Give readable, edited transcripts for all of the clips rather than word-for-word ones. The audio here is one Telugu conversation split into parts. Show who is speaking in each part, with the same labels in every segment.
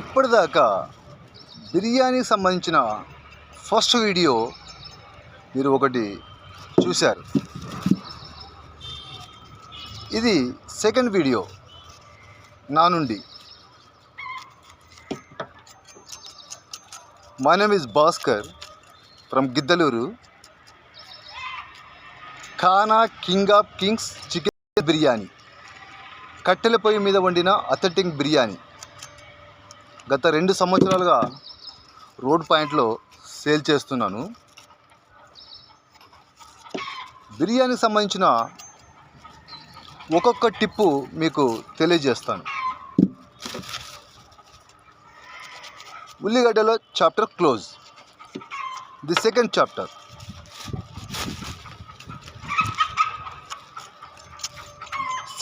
Speaker 1: ఇప్పటిదాకా బిర్యానీకి సంబంధించిన ఫస్ట్ వీడియో మీరు ఒకటి చూశారు. ఇది సెకండ్ వీడియో నా నుండి. My name is Bhaskar from Giddaluru. Khana king of kings chicken biryani, కట్టెల పొయ్యి మీద వండిన అథెంటిక్ బిర్యానీ గత 2 సంవత్సరాలుగా రోడ్ పాయింట్లో సేల్ చేస్తున్నాను. బిర్యానీకి సంబంధించిన ఒక్కొక్క టిప్పు మీకు తెలియజేస్తాను. ఉల్లిగడ్డలో chapter close. The second chapter.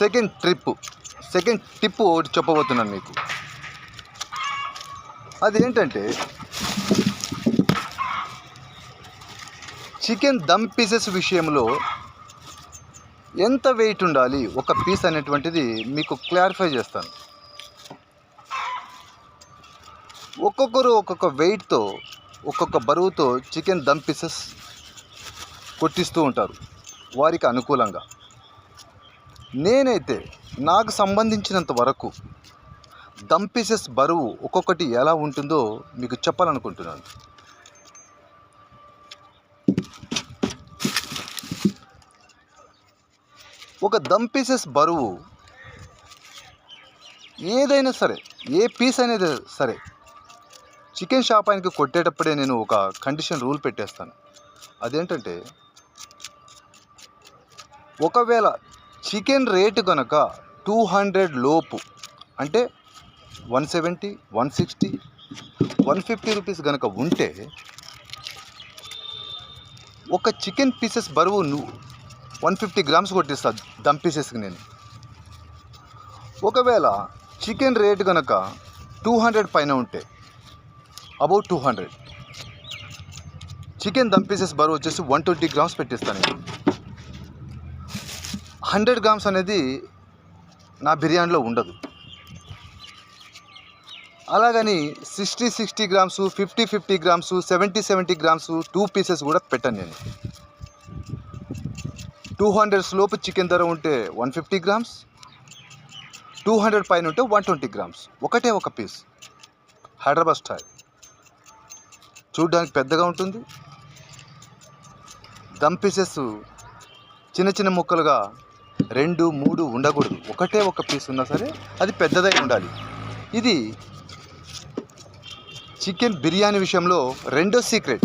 Speaker 1: Second tip ఒకటి చెప్పబోతున్నాను మీకు. అదేంటంటే చికెన్ దమ్ పీసెస్ విషయంలో ఎంత వెయిట్ ఉండాలి ఒక పీస్ అనేటువంటిది మీకు క్లారిఫై చేస్తాను. ఒక్కొక్కరు ఒక్కొక్క వెయిట్తో, ఒక్కొక్క బరువుతో చికెన్ దమ్ పీసెస్ కొట్టిస్తూ ఉంటారు వారికి అనుకూలంగా. నేనైతే నాకు సంబంధించినంత వరకు దమ్ పీసెస్ బరువు ఒక్కొక్కటి ఎలా ఉంటుందో మీకు చెప్పాలనుకుంటున్నాను. ఒక దమ్ పీసెస్ బరువు ఏదైనా సరే, ఏ పీస్ అనేది సరే, చికెన్ షాప్ ఆయనకి కొట్టేటప్పుడే నేను ఒక కండిషన్ రూల్ పెట్టేస్తాను. అదేంటంటే, ఒకవేళ చికెన్ రేటు కనుక 200 లోపు, అంటే 170, 160, 150 రూపీస్ కనుక ఉంటే ఒక చికెన్ పీసెస్ బరువు 150 గ్రామ్స్ కొట్టిస్తా దమ్ పీసెస్కి నేను. ఒకవేళ చికెన్ రేటు కనుక 200 పైన ఉంటే, అబౌట్ 200, చికెన్ దమ్ పీసెస్ బరువు వచ్చేసి 120 గ్రామ్స్ పెట్టిస్తాను నేను. 100 గ్రామ్స్ అనేది నా బిర్యానీలో ఉండదు. అలాగని 60 గ్రామ్స్, 50 గ్రామ్స్, 70 గ్రామ్స్ 2 పీసెస్ కూడా పెట్టాను నేను. 200 లోపు చికెన్ ధర ఉంటే 150 గ్రామ్స్, 200 పైన ఉంటే 120 గ్రామ్స్, ఒకటే ఒక పీస్. హైదరాబాద్ స్టైల్. చూడడానికి పెద్దగా ఉంటుంది. దమ్ పీసెస్ చిన్న చిన్న ముక్కలుగా 2, 3 ఉండకూడదు. ఒకటే ఒక పీస్ ఉన్నా సరే అది పెద్దదై ఉండాలి. ఇది చికెన్ బిర్యానీ విషయంలో రెండో సీక్రెట్.